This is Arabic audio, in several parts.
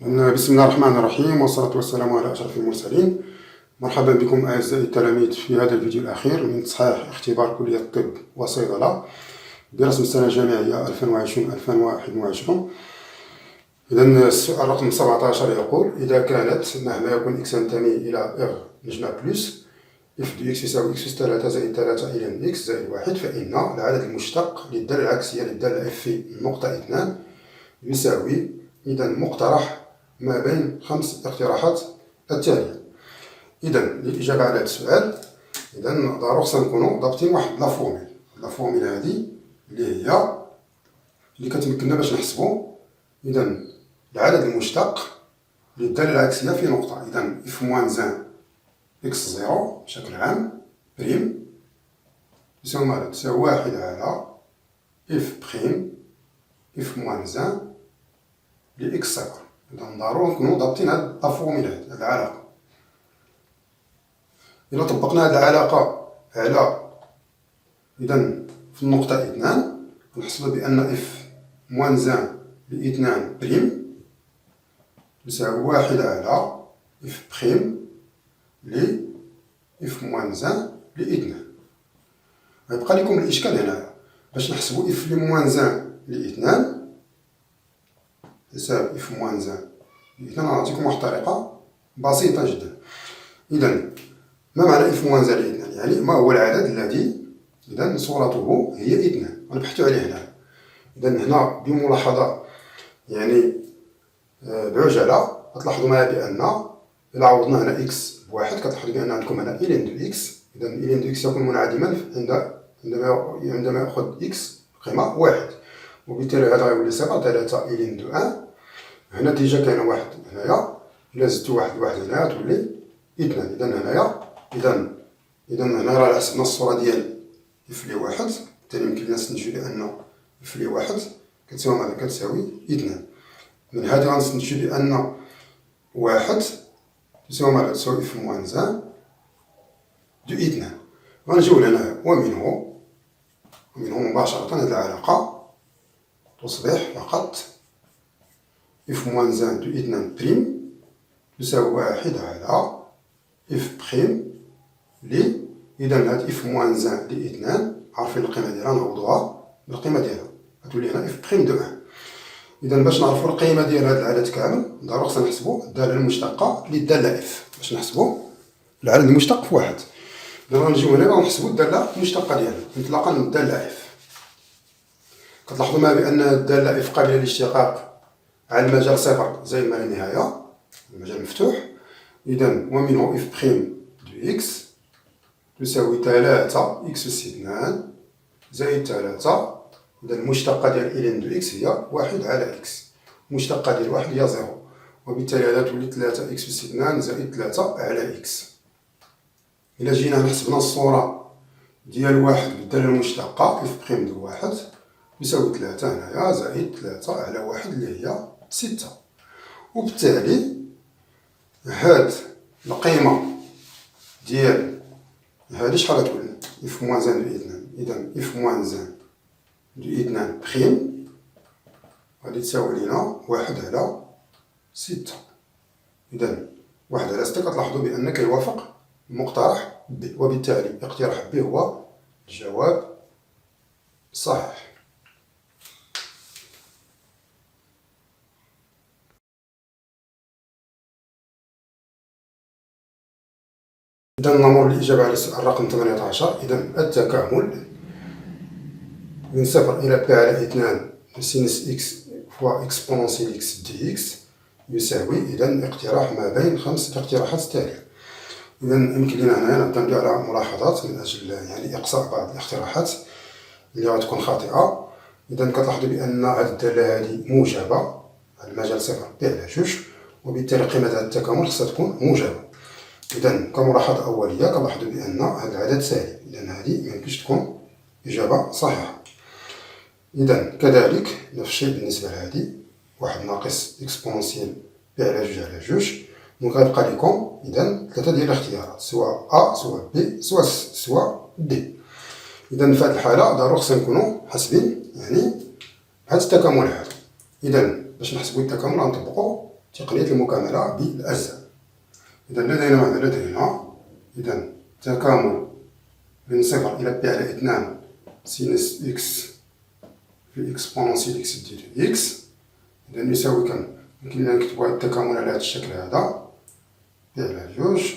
بسم الله الرحمن الرحيم، والصلاة والسلام على أشرف المرسلين. مرحبا بكم أعزائي التلاميذ في هذا الفيديو الأخير من تصحيح اختبار كلية الطب وصيدلة برسم السنة الجامعية 2020-2021. إذا السؤال رقم 17 يقول: إذا كانت مهما يكون إكس ينتمي إلى إغ نجمع بلس إف دو إكس يساوي إكس أس 3 زائد 3 إلى إكس زائد 1، فإن العدد المشتق للدالة العكسية للدالة إف في النقطة 2 يساوي إذا مقترح ما بين 5 اقتراحات التالية. إذا للإجابة على هذا السؤال ضروري خصنا نكونوا ضابطين واحد لافورميل هذه اللي كتمكننا باش نحسبوا إذا العدد المشتق للدالة العكسية في نقطة. إذا إف موان زان إكس زيرو بشكل عام بريم تساوي ماذا؟ تساوي 1 على إف بريم إف موان زان لإكس صفر. إذا ضروري نكونوا ضابطين هاد لافورميل هاد العلاقة. إلا طبقنا هاد العلاقة على إذا في النقطة 2 نحصلوا بأن إف موان زان لإثنان بريم يساوي 1 على إف بريم ل إف موان زان لإثنان. غيبقى لكم الإشكال هنايا باش نحسبوا إف موان زان لإثنان يساوي إف موان زان لإثنان. غنعطيكم واحد الطريقة بسيطة جدا. إذا ما معنى إف موان زان لإثنان؟ يعني ما هو العدد الذي إذا صورته هي إثنان. غنبحثوا عليه هنا. إذا هنا بملاحظة يعني بعجلة غتلاحظوا معايا بأن إلا عوضنا هنا إكس بواحد كتلاحظوا بأن عندكم هنا إلين دو إكس. إذا إلين دو إكس يكون منعدما عندما يأخذ إكس قيمة واحد، وبالتالي هذا غيولي صفر. 3 إلين دو أن هنا ديجا كاينة واحد هنايا، إلا زدتو واحد هنايا تولي إثنان. إذا هنايا إذا هنا راه حسبنا الصورة ديال إف لي واحد، بالتالي يمكن لنا نستنتجو بأن إف لي واحد كتساوي ماذا؟ كتساوي إثنان. من هذه غنستنتجو بأن واحد تساوي ماذا؟ تساوي إف موان زان دو إثنان. غنجيو لهنايا ومنه مباشرة هذه العلاقة تصبح فقط إف موان زان دو إثنان بريم تساوي 1 على إف بريم لي إذا هاد إف موان زان لإثنان عارفين القيمة ديالها نعوضوها بالقيمة ديالها غتولي هنا إف بريم دو أن. إذا باش نعرفو القيمة ديال هاد العدد كامل ضروري خصنا نحسبو الدالة المشتقة للدالة إف. باش نحسبو العدد المشتق في واحد، إذا غنجيو هنا ونحسبو الدالة المشتقة ديالها انطلاقا من الدالة إف. كتلاحظوا معايا بأن الدالة إف قابلة للاشتقاق على المجال صفر زائد ما لا نهاية، المجال مفتوح. إذا ومنه إف بريم دو إكس تساوي 3 إكس أس 2 زائد 3. إذا المشتقة ديال إلين دو إكس هي 1 على إكس، المشتقة ديال 1 هي 0، وبالتالي هذا تولي 3 إكس أس 2 زائد 3 على إكس. إلا جينا حسبنا الصورة ديال واحد بالدالة المشتقة إف بريم دو واحد يساوي 3 هنايا زائد 3 على 1 اللي هي 6، وبالتالي هاد القيمة ديال هادي شحال غتولي؟ إف موان زان دو إثنان. إذا إف موان زان دو إثنان بريم غادي تساوي لينا 1 على 6. إذا 1 على 6 كتلاحظوا بأن كيوافق المقترح ب، وبالتالي اقتراح ب هو الجواب الصحيح. إذا نمر للإجابة على السؤال رقم 18. إذا التكامل من 0 إلى بي على 2 سينس إكس فوا إكسبونونسيال إكس دي إكس يساوي إذا اقتراح ما بين 5 اقتراحات التالية. إذا يمكن لنا هنا نعتمد على ملاحظات من أجل يعني إقصاء بعض الاقتراحات اللي غتكون خاطئة. إذا كتلاحظوا بأن هذه الدالة هذه موجبة على المجال 0 بي على 2، وبالتالي قيمة هذا التكامل خصها تكون موجبة. إذا كملاحظة أولية كنلاحظوا بأن هذا العدد سالب، إذا هذه ميمكنش تكون إجابة صحيحة. إذا كذلك نفس الشيء بالنسبة لهذه، 1 ناقص إكسبونونسيال بي على 2 على 2. دونك غيبقى لكم إذا 3 ديال الاختيارات، سواء أ سواء بي سواء دي. إذا في هذه الحالة ضروري خصنا نكونوا حاسبين يعني هذا التكامل هذا. إذا باش نحسبوا التكامل غنطبقوا تقنية المكاملة بالأجزاء. إذا لدينا إذا تكامل من 0 إلى بي على 2 سينوس إكس في إكسبونونسيال إكس ديال إكس. إذا يساوي كم؟ يمكننا نكتبو هاد التكامل على هاد الشكل هذا، بي على جوج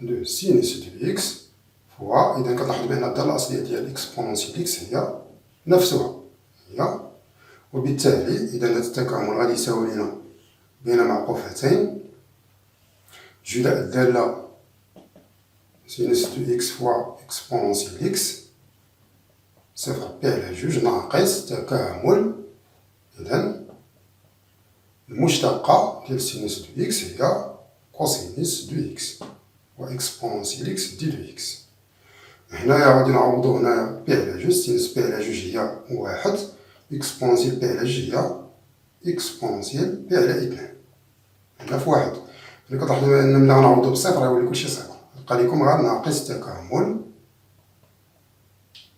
دو سينوس ديال إكس فوا. إذا كتلاحظ بأن الدالة الأصلية ديال إكسبونونسيال إكس هي نفسها هي، وبالتالي إذا هاد التكامل غادي يساوي لنا بين معقوفتين جداء الدالة سينوس دو إكس فوا إكسبونونسيال إكس صفر بي على جوج ناقص تكامل. إذا المشتقة ديال سينوس دو إكس هي كوسينوس دو إكس وإكسبونونسيال إكس دي دو إكس. هنايا غادي نعوضو هنايا بي على جوج، سينوس بي على جوج هي واحد، إكسبونونسيال بي على جوج هي إكسبونونسيال بي على 2 هنا في واحد. ملي كتلاحظو أن ملي غنعوضو بصفر غيولي كلشي صفر، يبقى ليكم غير ناقص تكامل.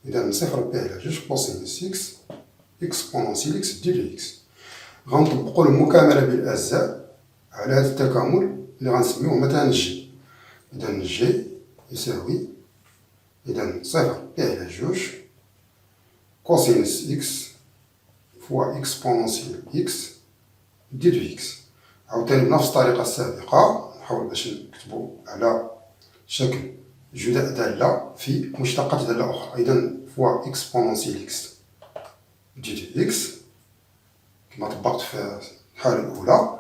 إذا من صفر بي على جوج كوسينوس إكس إكسبونونسيال إكس دي دو إكس. غنطبقو المكاملة بالأجزاء على هذا التكامل اللي غنسميوه مثلا جي. إذا جي يساوي إذا صفر بي على جوج كوسينوس إكس فوا إكسبونونسيال إكس دي دو إكس. عاوتاني بنفس الطريقة السابقة نحاول باش نكتبو على شكل جداء دالة في مشتقة دالة أخرى. إذا فوا إكسبونونسيال إكس دي دو إكس كما طبقت في الحالة الأولى.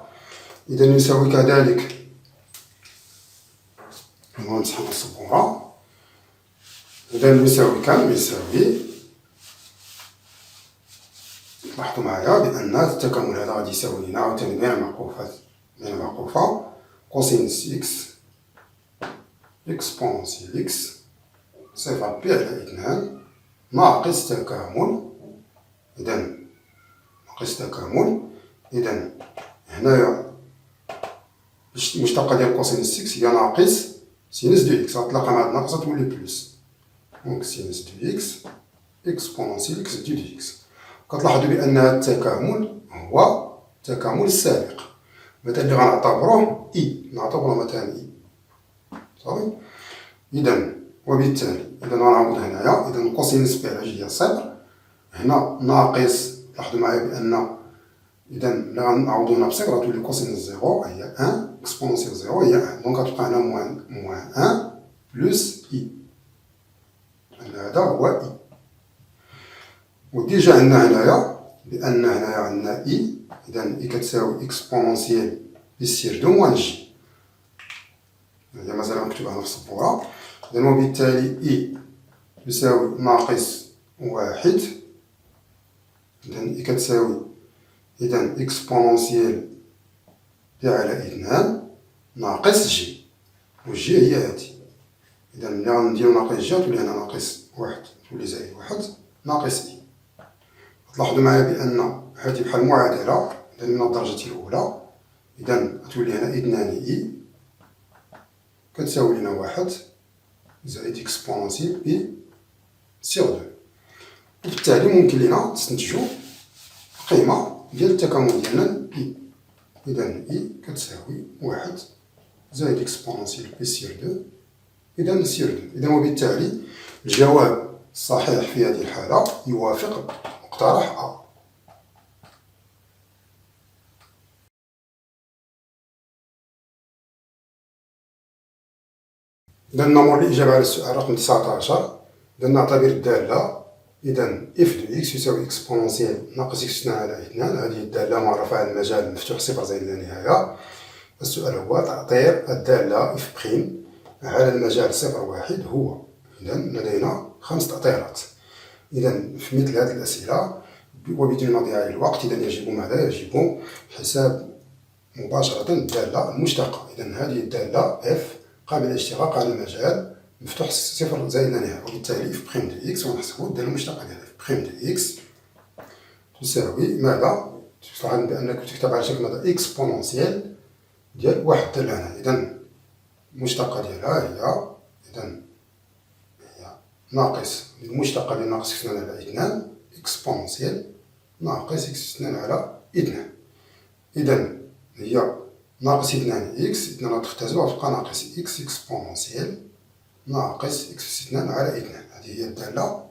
إذا يساوي كذلك، نمسح السبورة. إذا يساوي كم؟ يساوي، لاحظوا معايا بأن التكامل هذا غادي يساوي لنا عاوتاني بين معقوفة كوسينوس إكس إكسبونونسيال إكس صفر بي على 2 ناقص تكامل. إذا ناقص تكامل. إذا هنايا المشتقة ديال كوسينوس إكس هي ناقص سينوس دو إكس، غتلاقى مع هاد الناقصة تولي بلوس، دونك سينوس دو إكس إكسبونونسيال إكس دو إكس. كتلاحظوا بأن هاد التكامل هو التكامل السابق، مثلا اللي غنعتبروه إي، نعتبروه مثلا إي صافي. إذا وبالتالي إذا غنعوض هنايا. إذا كوسينوس بي على جوج هي صفر، هنا ناقص. لاحظوا معايا بأن إذا ملي غنعوضو هنا بصفر غتولي كوسينوس زيرو هي 1، إكسبونونسيال زيرو هي 1، دونك غتبقى هنا موان 1 بلوس إي. هذا هو إي. وديجا عندنا هنايا بأن هنايا عندنا إي، إذا إي كتساوي إكسبونونسيال بالسير دو موان جي. هذا مازال غنكتبها هنا في السبورة. إذا وبالتالي إي يساوي ناقص واحد. إذا إي كتساوي إذا إكسبونونسيال بي على 2 ناقص جي، وجي هي هادي. إذا ملي غنديرو ناقص جي تولي هنا ناقص واحد، تولي زائد واحد ناقص إي. تلاحظوا معايا بأن هادي بحال معادلة إذا من الدرجة الأولى. إذا تولي هنا 2 إي كتساوي لنا واحد زائد إكسبونونسيال بي سيغ دو. وبالتالي ممكن لينا نستنتجو القيمة ديال التكامل ديالنا إي. إذا إي كتساوي واحد زائد إكسبونونسيال بي سيغ دو. إذا سيغ دو. إذا وبالتالي الجواب الصحيح في هذه الحالة يوافق مقترح أ. إذا نمر للإجابة على السؤال رقم 19. إذا نعتبر الدالة إذا إف دو إكس يساوي إكسبونونسيال ناقص إكس 2 على 2. هذه الدالة معرفة على المجال المفتوح صفر زائد لا نهاية. السؤال هو تعطير الدالة إف بريم على المجال صفر واحد هو. إذا لدينا 5 تعطيرات. إذا في مثل هذه الأسئلة وبدون مضيعة للوقت إذا يجب ماذا؟ يجب حساب مباشرة الدالة المشتقة. إذا هذه الدالة إف قابلة للاشتقاق على المجال مفتوح صفر زائد لا نهاية، وبالتالي إف بريم دو إكس ونحسبو الدالة المشتقة ديال إف بريم دو إكس تساوي ماذا؟ تلاحظ بأنك تكتب على شكل ماذا؟ إكسبونونسيال ديال واحد الدالة هنا. إذا المشتقة ديالها هي إذا هي ناقص المشتقة ديال ناقص إكس 2 على 2 إكسبونونسيال ناقص إكس 2 على 2. إذا هي ناقص 2 إكس، 2 تختزل وتبقى ناقص إكس إكسبونونسيال ناقص إكس أس 2 على 2. هذه هي الدالة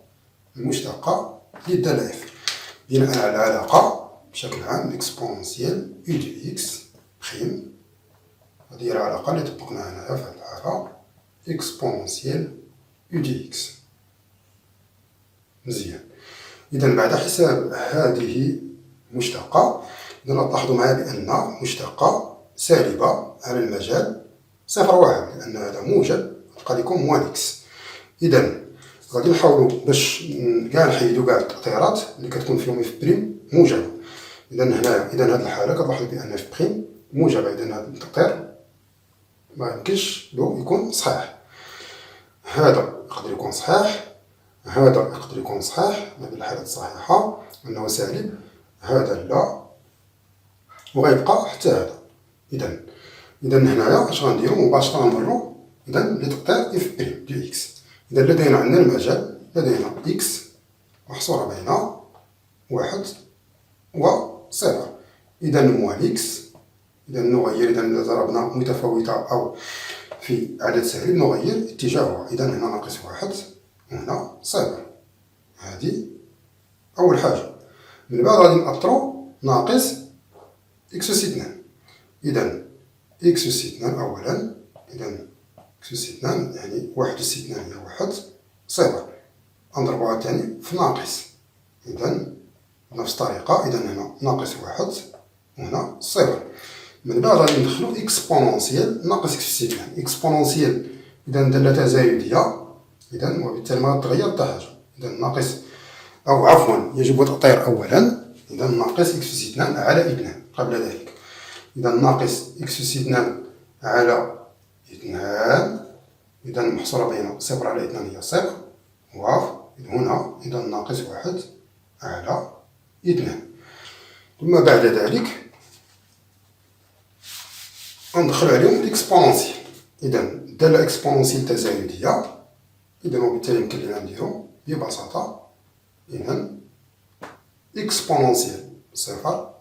المشتقة للدالة إف. بناء على العلاقة بشكل عام إكسبونونسيال أو دو إكس بخيم، هذه هي العلاقة اللي طبقناها هنايا في هذه الحالة، إكسبونونسيال أو دو إكس. مزيان. إذا بعد حساب هذه المشتقة، إذا تلاحظوا معايا بأن مشتقة سالبة على المجال 0,1، لأن هذا موجب غادي يكون موان إكس. إذا غادي نحاولوا باش كاع نحيدو كاع التأطيرات اللي كتكون فيهم إف بريم موجبة. إذا هنايا هذه الحالة كتلاحظوا بأن إف بريم موجبة، إذا هذا التأطير ما يمكنش له يكون صحيح. هذا يقدر يكون صحيح، هذا يقدر يكون صحيح، ما بين الحالات الصحيحة أنه سالب، هذا لا، وغيبقى حتى هذا. إذا هنايا اش غنديرو مباشرة غنمرو إذا لتقطير إف بريم دو إكس. إذا لدينا عندنا المجال، لدينا إكس محصورة بين 1 و 0. إذا موال إكس، إذا نغير، إذا ضربنا متفاوتة أو في عدد سالب نغير اتجاهها. إذا هنا ناقص 1 وهنا 0. هذه أول حاجة. من بعد غادي نأطرو ناقص إكس أس 2. إذا إكس أس 2 أولا، إذا إكس أس 2 يعني 1 أس 2 هي 1 0، نضربوها عاوتاني في ناقص. إذا بنفس الطريقة، إذا هنا ناقص 1 وهنا 0. من بعد غادي ندخلو إكسبونونسيال ناقص إكس أس 2. إكسبونونسيال إذا دالة تزايدية، إذا وبالتالي ما تغير حتى حاجة. إذا ناقص، أو عفوا يجب تأطير أولا. إذا ناقص إكس أس 2 على 2 قبل ذلك. إذا ناقص إكس أس 2 على 2، إذا محصورة بين 0 على 2 هي 0، هنا إذا ناقص 1 على 2. ثم بعد ذلك ندخل عليهم الإكسبونونسيال. إذا الدالة إكسبونونسيال تزايدية، إذا وبالتالي يمكن لنا نديرو ببساطة إذا إكسبونونسيال 0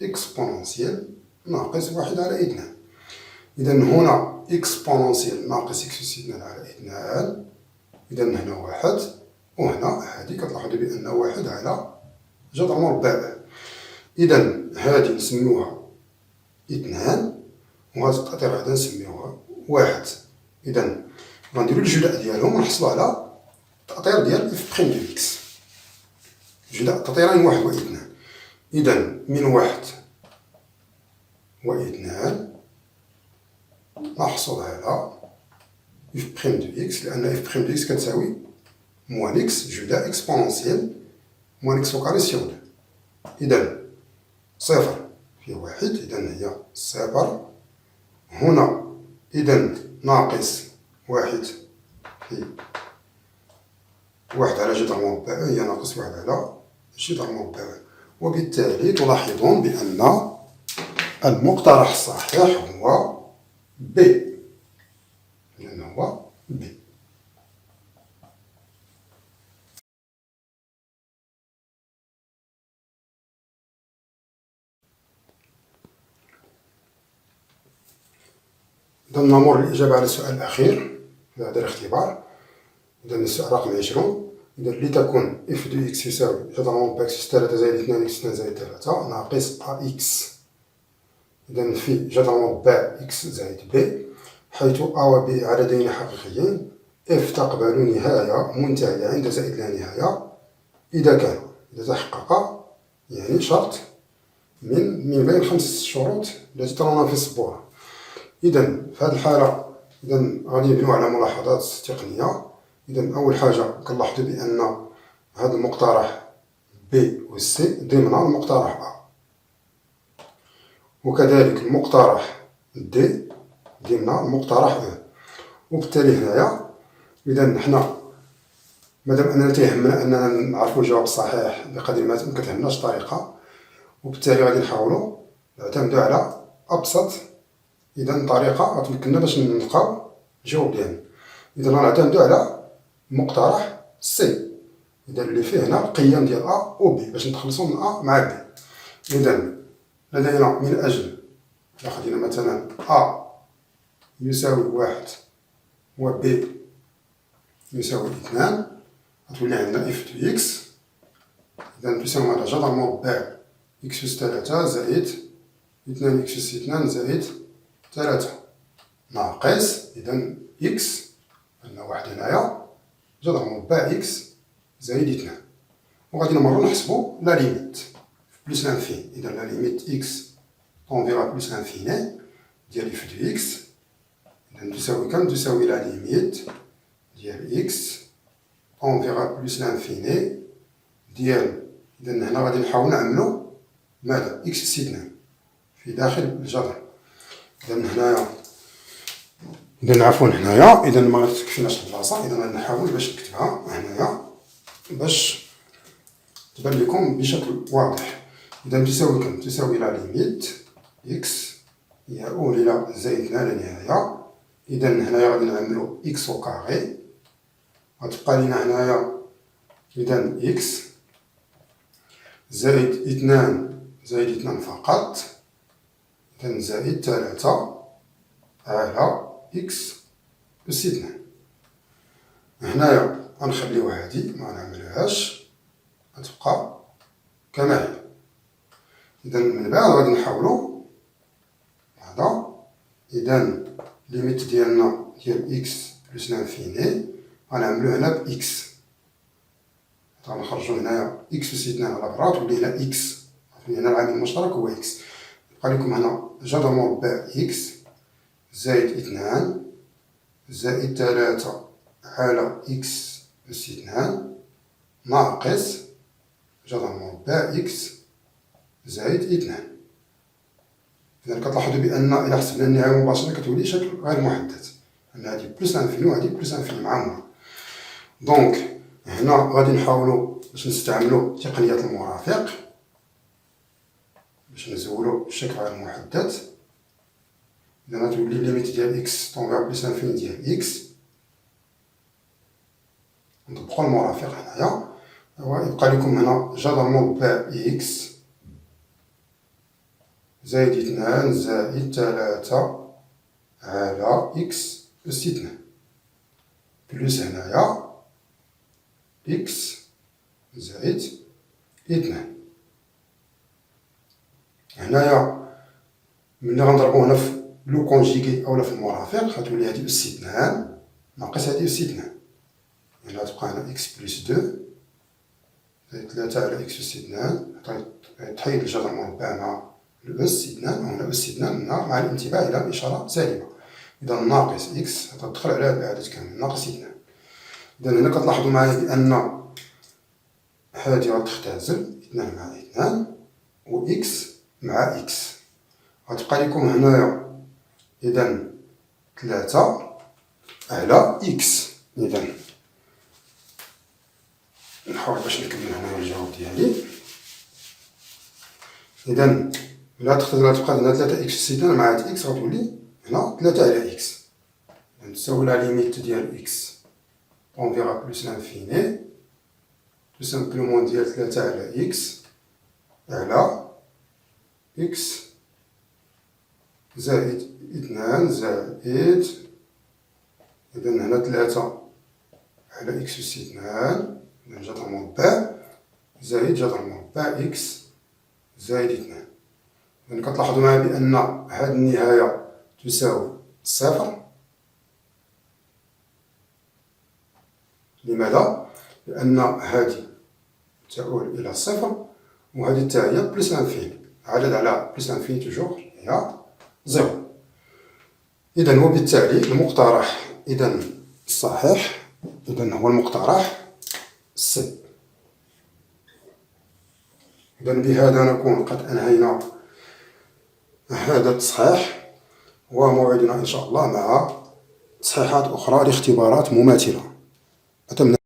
إكسبونونسيال ناقص 1 على 2. إذا هنا إكسبونونسيال ناقص إكس أس 2 على 2. إذا هنا 1 وهنا هذه كتلاحظوا بأن 1 على جذر مربع. إذا هذه نسميوها 2 وهذه التأطير هذا نسميوها 1. إذا غنديرو الجداء ديالهم ونحصلو على التأطير ديال إف بريم دو إكس. جداء التأطيرين 1 و 2. إذا من 1 و 2 نحصل على إف بريم دو إكس، لأن إف بريم دو إكس كتساوي موان إكس جداء إكسبونونسيال موان إكس أو كاري سيغ 2. إذا 0 في 1، إذا هي 0. هنا إذا ناقص 1 في 1 على جذر مربع هي ناقص 1 على جذر مربع. وبالتالي تلاحظون بأن المقترح الصحيح هو ب، لأنه هو ب. إذا نمر للإجابة على السؤال الأخير في هذا الاختبار. إذا السؤال رقم 20. إذا لتكن إف دو إكس يساوي جذر مربع إكس أس 3 زائد 2 إكس 2 زائد 3 ناقص أ إكس. إذا في جذر مربع إكس زائد ب، حيث أ و ب عددين حقيقيين، إف تقبل نهاية منتهية عند زائد لا نهاية إذا تحقق يعني شرط من بين 5 شروط التي ترانا في السبورة. إذا في هذه الحالة غادي نبنيو على ملاحظات تقنية. إذا أول حاجة كنلاحظو بأن هذا المقترح ب و سي ضمن المقترح أ، وكذلك المقترح دي ضمن المقترح أ. وبالتالي هنايا إذا حنا مادام أننا تيهمنا أننا نعرفو الجواب الصحيح بقدر ما مكتهمناش الطريقة، وبالتالي غادي نحاولو نعتمدو على أبسط طريقة غتمكننا باش نلقاو الجواب ديالنا. إذا غنعتمدو على مقترح سي، إذا اللي فيه هنا القيم ديال أ و ب باش نتخلصو من أ مع ب. إذا لدينا من أجل إلا خدينا مثلا أ يساوي 1 و ب يساوي 2، غتولي عندنا اف دو إكس. إذا تساوي على جذر مربع إكس أس 3 زائد 2 إكس أس 2 زائد 3 ناقص، إذا إكس عندنا واحد هنايا جذر مربع إكس زائد 2. وغادي نمرو نحسبو لا ليميت بلوس لانفيني. إذا لا ليميت إكس طونديغا بلوس لانفيني ديال إف دو إكس، إذا تساوي كام؟ تساوي لا ليميت ديال إكس طونديغا بلوس لانفيني ديال، إذا هنا غادي نحاول نعملو ماذا؟ إكس أس 2 في داخل الجذر. إذا هنايا، إذا عفوا هنايا، إذا ما تكفيناش البلاصة، إذا غادي نحاول باش نكتبها هنايا باش تبان لكم بشكل واضح. إذا تساوي كم؟ تساوي لا ليميت إكس يؤول إلى زائد 2 للنهاية. إذا هنايا غادي نعملو إكس أو كاري، غتبقى لينا هنايا إذا إكس زائد 2 فقط، إذا زائد 3 على إكس أس 2. هنايا غنخليو هادي ما نعملهاش، غتبقى كما هي. إذا من بعد غادي نحاولو هذا، إذا ليميت ديالنا ديال إكس بلوس لانفيني غنعملو هنا بإكس، غنخرجو هنايا إكس أس 2 على برا تولي هنا إكس، تولي هنا العامل المشترك هو إكس. يبقى لكم هنا جذر مربع إكس زائد 2 زائد 3 على إكس أس 2 ناقص جذر مربع إكس زائد 2. إذا كتلاحظوا بأن إلا حسبنا النهاية مباشرة كتولي شكل غير محدد، أن هادي بلوس لانفيني وهادي بلوس لانفيني معمرة. دونك هنا غادي نحاولو باش نستعملو تقنية المرافق باش نزولو الشكل غير محدد. إذا غتولي ليميت ديال إكس طونغا بلوس لانفيني ديال إكس، نطبقو المرافق هنايا، ويبقى لكم هنا جذر مربع إكس زائد 2 زائد 3 على إكس أس 2 بلوس هنايا إكس زائد 2. هنايا ملي غنضربو هنا في لو كونجيكي أولا في المرافق غتولي هادي أس 2 ناقص هادي أس 2، يعني غتبقى هنا إكس بلوس 2 زائد 3 على إكس أس 2، تحيد الجذر مربع مع الأس 2، وهنا أس 2 مع الانتباه إلى الإشارة سالبة. إذا ناقص إكس غتدخل على هاد العدد كامل ناقص 2. إذا هنا كتلاحظوا معايا بأن هادي غتختزل 2 مع 2 و إكس مع إكس، غتبقى لكم هنايا إذا 3 على إكس. إذا نحاول باش نكمل هنايا الجواب ديالي. إذا إلا تختزل غتبقى عندنا 3 إكس أس 2 مع هاد إكس غتولي هنا 3 على إكس، إذا تساوي لا ليميت ديال إكس طونديغا بلوس لانفيني تو سامبلومون ديال 3 على إكس على إكس زائد 2 زائد، إذا هنا 3 على إكس أس 2 إذا جذر مربع زائد جذر مربع إكس زائد 2. إذا كتلاحظوا معايا بأن هاد النهاية تساوي صفر. لماذا؟ لأن هادي تؤول إلى صفر وهادي حتى هي بلوس لانفيني، عدد على بلوس لانفيني توجور هي زيرو. إذا وبالتالي المقترح إذا الصحيح إذا هو المقترح سي. إذا بهذا نكون قد أنهينا هذا التصحيح، وموعدنا إن شاء الله مع تصحيحات أخرى لاختبارات مماثلة. أتمنى